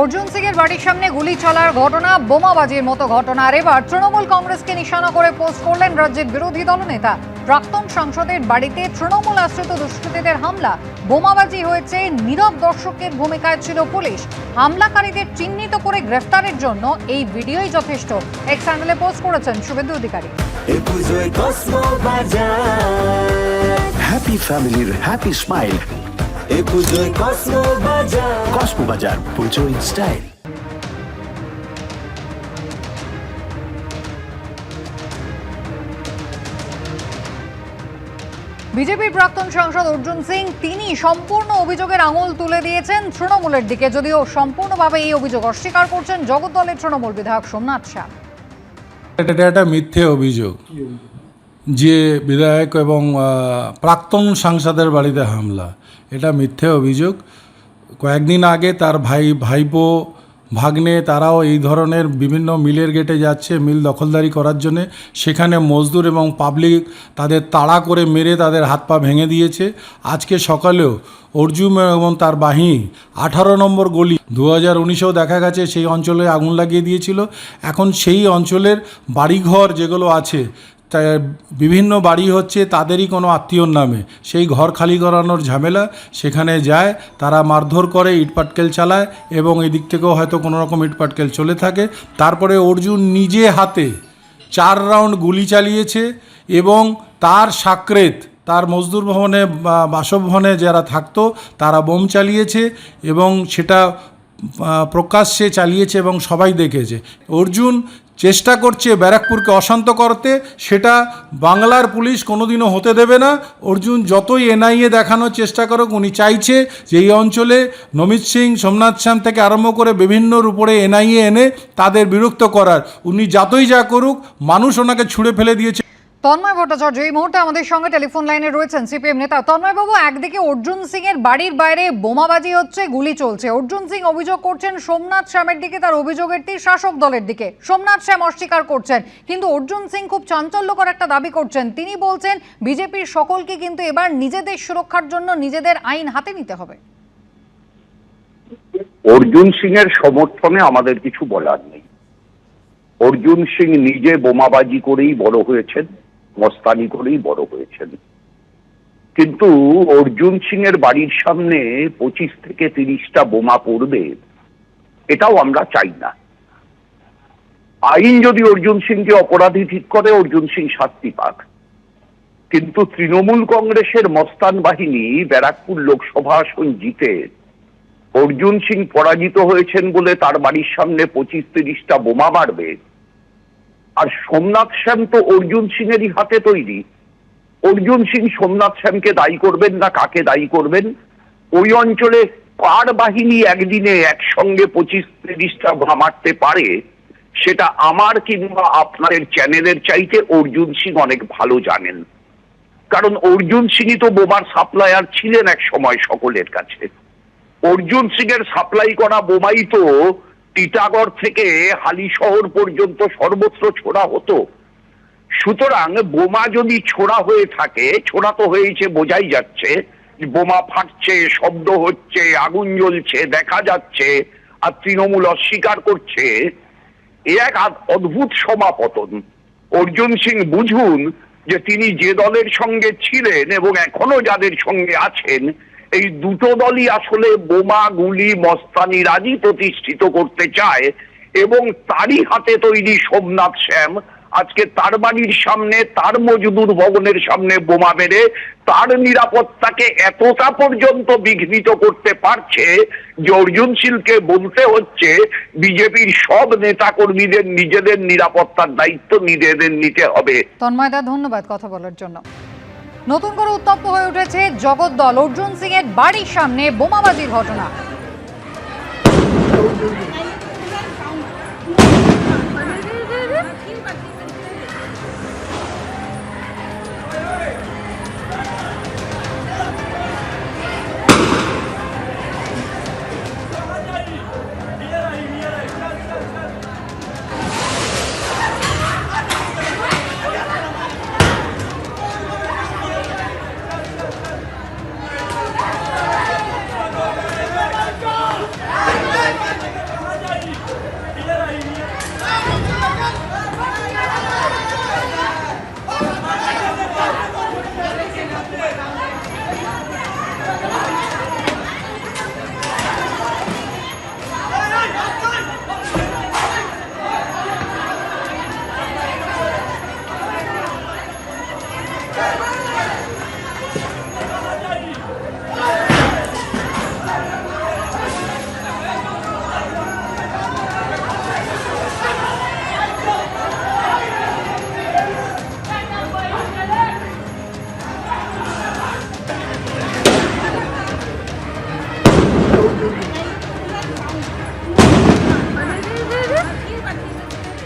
অর্জুন সিং এর বাড়ির সামনে গুলি চলার ঘটনা বোমাবাজির মতো ঘটনা। আর এবার তৃণমূল কংগ্রেসকে নিশানা করে পোস্ট করলেন রাজ্যের বিরোধী দলনেতা। প্রাক্তন সাংসদের বাড়িতে তৃণমূল আশ্রিত দুষ্কৃতীদের হামলা, বোমাবাজি হয়েছে, নীরব দর্শকের ভূমিকায় ছিল পুলিশ। হামলাকারীদের চিহ্নিত করে গ্রেফতারের জন্য এই ভিডিওই যথেষ্ট। এক্স হ্যান্ডেলে পোস্ট করেছেন শুভেন্দু অধিকারী। হ্যাপি ফ্যামিলির হ্যাপি স্মাইল। কসমো বাজার, পুজো ইন স্টাইল। বিজেপির প্রাক্তন সাংসদ অর্জুন সিং তিনি সম্পূর্ণ অভিযোগের আঙুল তুলে দিয়েছেন তৃণমূলের দিকে, যদিও সম্পূর্ণভাবে এই অভিযোগ অস্বীকার করছেন জগদ্দলের তৃণমূল বিধায়ক সোমনাথ শাহ। এটা একটা মিথ্যে অভিযোগ যে বিধায়ক এবং প্রাক্তন সাংসদের বাড়িতে হামলা, এটা মিথ্যে অভিযোগ। কয়েকদিন আগে তার ভাইপো ভাগ্নে তারাও এই ধরনের বিভিন্ন মিলের গেটে যাচ্ছে মিল দখলদারি করার জন্যে, সেখানে মজদুর এবং পাবলিক তাদের তাড়া করে মেরে তাদের হাত পা ভেঙে দিয়েছে। আজকে সকালেও অর্জুন এবং তার বাহিনী 18 নম্বর গলি 2019-এও দেখা গেছে সেই অঞ্চলে আগুন লাগিয়ে দিয়েছিল। এখন সেই অঞ্চলের বাড়িঘর যেগুলো আছে, বিভিন্ন বাড়ি হচ্ছে তাদেরই কোনো আত্মীয়র নামে, সেই ঘর খালি করানোর ঝামেলা। সেখানে যায়, তারা মারধর করে, ইটপাটকেল চালায় এবং এদিক থেকেও হয়তো কোনো রকম ইটপাটকেল চলে থাকে। তারপরে অর্জুন নিজে হাতে 4 রাউন্ড গুলি চালিয়েছে এবং তার সাকরেত, তার মজদুর ভবনে বাসভবনে যারা থাকতো তারা বোম চালিয়েছে এবং সেটা প্রকাশ্যে চালিয়েছে এবং সবাই দেখেছে। অর্জুন চেষ্টা করছে ব্যারাকপুরকে অশান্ত করতে, সেটা বাংলার পুলিশ কোনোদিনও হতে দেবে না। অর্জুন যতই এনআইএ দেখানোর চেষ্টা করুক, উনি চাইছে যে এই অঞ্চলে নমিত সিং, সোমনাথ শ্যাম থেকে আরম্ভ করে বিভিন্নর উপরে এনআইএ এনে তাদের বিরক্ত করার। উনি যতই যা করুক, মানুষ ওনাকে ছুঁড়ে ফেলে দিয়েছে। তন্ময় ভট্টাচার্য এই মুহূর্তে আমাদের সঙ্গে টেলিফোন লাইনে রয়েছেন, সিপিএম নেতা। তন্ময় বাবু, একদিকে অর্জুন সিং এর বাড়ির বাইরে বোমাবাজি হচ্ছে, গুলি চলছে। অর্জুন সিং অভিযোগ করছেন সোমনাথ শ্যামের দিকে, তার অভিযোগের তীর শাসক দলের দিকে। সোমনাথ শ্যাম অস্বীকার করছেন, কিন্তু অর্জুন সিং খুব চাঞ্চল্যকর একটা দাবি করছেন। তিনি বলছেন বিজেপির সকলকে কিন্তু এবার নিজেদের সুরক্ষার জন্য নিজেদের আইন হাতে নিতে হবে। অর্জুন সিং এর সমর্থনে আমাদের কিছু বলার নেই। অর্জুন সিং নিজে বোমাবাজি করেই বড় হয়েছেন, মস্তানি করেই বড় হয়েছেন। কিন্তু অর্জুন সিং এর বাড়ির সামনে 25 থেকে 30টা বোমা পড়বে, এটাও আমরা চাই না। আইন যদি অর্জুন সিংকে অপরাধী ঠিক করে, অর্জুন সিং শাস্তি পাক। কিন্তু তৃণমূল কংগ্রেসের মস্তান বাহিনী ব্যারাকপুর লোকসভা আসন জিতে অর্জুন সিং পরাজিত হয়েছেন বলে তার বাড়ির সামনে 25-30টা বোমা মারবে। আর সোমনাথ শ্যাম তো অর্জুন সিং এরই হাতে তৈরি। অর্জুন সিং সোমনাথ শ্যামকে দায়ী করবেন না কাকে দায়ী করবেন? ওই অঞ্চলে কার বাহিনী একদিনে একসঙ্গে 25-30টা বোমা মারতে পারে, সেটা আমার কিংবা আপনাদের চ্যানেলের চাইতে অর্জুন সিং অনেক ভালো জানেন। কারণ অর্জুন সিংই তো বোমার সাপ্লায়ার ছিলেন এক সময় সকলের কাছে। অর্জুন সিং এর সাপ্লাই করা বোমাই তো টিটাগড় থেকে হালিশহর পর্যন্ত সর্বত্র ছোড়া হতো। সুতরাং বোমা যদি ছোড়া হয়ে থাকে, ছোড়া তো হয়েছে বোঝাই যাচ্ছে, বোমা ফাটছে, শব্দ হচ্ছে, আগুন জ্বলছে দেখা যাচ্ছে, আর তৃণমূল অস্বীকার করছে। এ এক অদ্ভুত সমাপতন। অর্জুন সিং বুঝুন যে তিনি যে দলের সঙ্গে ছিলেন এবং এখনো যাদের সঙ্গে আছেন, এই দুটো দলই আসলে বোমা, গুলি, মস্তানি রাজি প্রতিষ্ঠিত করতে চায়। এবং তারই হাতে তৈরি সোমনাথ শ্যাম আজকে তার বাড়ির সামনে, তার মজদুর ভবনের সামনে বোমা মেরে তার নিরাপত্তাকে এতটা পর্যন্ত বিঘ্নিত করতে পারছে যে অর্জুন সিংকে বলতে হচ্ছে বিজেপির সব নেতা কর্মীদের নিজেদের নিরাপত্তার দায়িত্ব নিজেদের নিতে হবে। তন্ময়দা, ধন্যবাদ কথা বলার জন্য। নতুন করে উত্তপ্ত হয়ে উঠেছে জগদ্দল। অর্জুন সিং এর বাড়ির সামনে বোমাবাজির ঘটনা।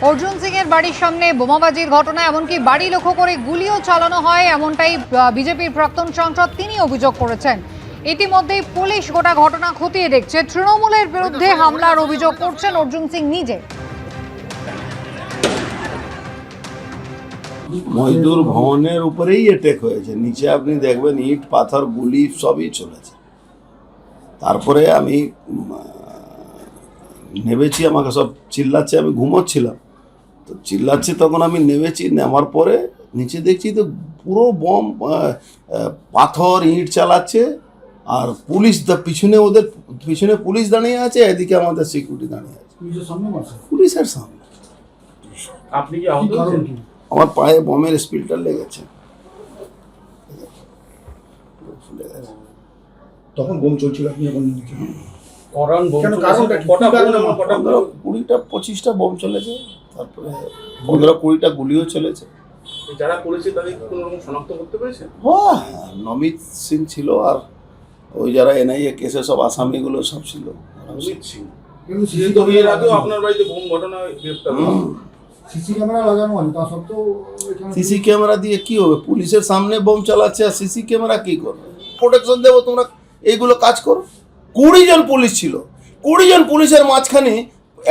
অর্জুন সিং এর বাড়ির সামনে বোমাবাজির ঘটনা, এমনকি বাড়ি লক্ষ্য করে গুলিও চালানো হয়, এমনটাই বিজেপির প্রাক্তন সাংসদ তিনি অভিযোগ করেছেন। ইতিমধ্যেই পুলিশ গোটা ঘটনা খতিয়ে দেখছে। তৃণমূলের বিরুদ্ধে হামলার অভিযোগ করছেন অর্জুন সিং নিজে। মজদুর ভবনের উপরেই অ্যাটাক হয়েছে, নিচে আপনি দেখবেন ইট পাথর গুলি সবই চলেছে। তারপরে আমি নেমেছি, আমাকে সব চিল্লাচ্ছে, আমি ঘুমোচ্ছিলাম তো চিল্লাচ্ছে, তখন আমি নেমেছি, নামার পরে নিচে দেখছি তো পুরো বম পাথর ইট চালাচ্ছে, আর পুলিশ পিছনে, ওদের পিছনে পুলিশ দাঁড়িয়ে আছে, এদিকে আমাদের সিকিউরিটি দাঁড়িয়ে আছে পুলিশের সামনে। আপনি কি আহত হয়েছেন? আমার পায়ে বমের স্পিলটা লেগেছে। তখন বোম চলছিল, আপনি এখন করণ বোম কেন, চলেছে? কারণটা কি? কটা কারণ বোম, কটা বোম? 15-20টা 25টা বোম চলেছে, তারপরে 15-20টা গুলিও চলেছে। যারা করেছে তাদের কোনো রকম শনাক্ত করতে পেরেছে? হ্যাঁ, নমিত সিং ছিল, আর ওই যারা এনআইএ কেসে সব আসামিগুলো সব ছিল। অমিত সিং। কিন্তু সে তো এর আগেও আপনার বাড়িতে বোম ঘটনায় গ্রেপ্তার হয়েছে। সিসি ক্যামেরা লাগানো হয়, তা সত্ত্বেও এখানে সিসি ক্যামেরা দিয়ে কি হবে? পুলিশের সামনে বোম চালাচ্ছে, আর সিসি ক্যামেরা কি করবে? প্রোটেকশন দেবো, তোমরা এইগুলো কাজ করো। 20 জন পুলিশ ছিল, 20 জন পুলিশের মাঝখানে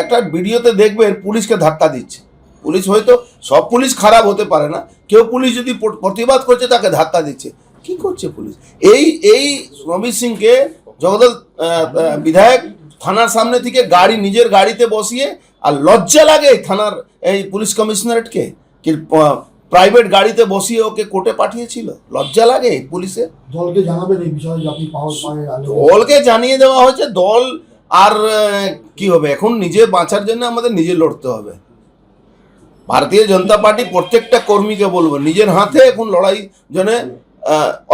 একটা ভিডিওতে দেখবেন পুলিশকে ধাক্কা দিচ্ছে। পুলিশ হয়তো সব পুলিশ খারাপ হতে পারে না, কেউ পুলিশ যদি প্রতিবাদ করছে তাকে ধাক্কা দিচ্ছে। কি করছে পুলিশ? এই রবি সিংকে জগদল বিধায়ক থানার সামনে থেকে গাড়ি, নিজের গাড়িতে বসিয়ে, আর লজ্জা লাগে থানার এই পুলিশ কমিশনারেটকে কি প্রাইভেট গাড়িতে বসিয়ে ওকে কোর্টে পাঠিয়েছিল? লজ্জা লাগে পুলিশে? দলকে জানাবেন এই বিষয়ে যে আপনি পাওয়ার পায়ে দলকে জানিয়ে দেওয়া হয়েছে, দল আর কি হবে? এখন নিজে বাঁচার জন্য আমাদের নিজে লড়তে হবে। ভারতীয় জনতা পার্টি প্রত্যেকটা কর্মীকে বলবো, নিজের হাতে এখন লড়াই জন্য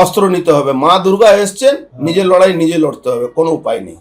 অস্ত্র নিতে হবে। মা দুর্গা এসছেন, নিজের লড়াই নিজে লড়তে হবে, কোনো উপায় নেই।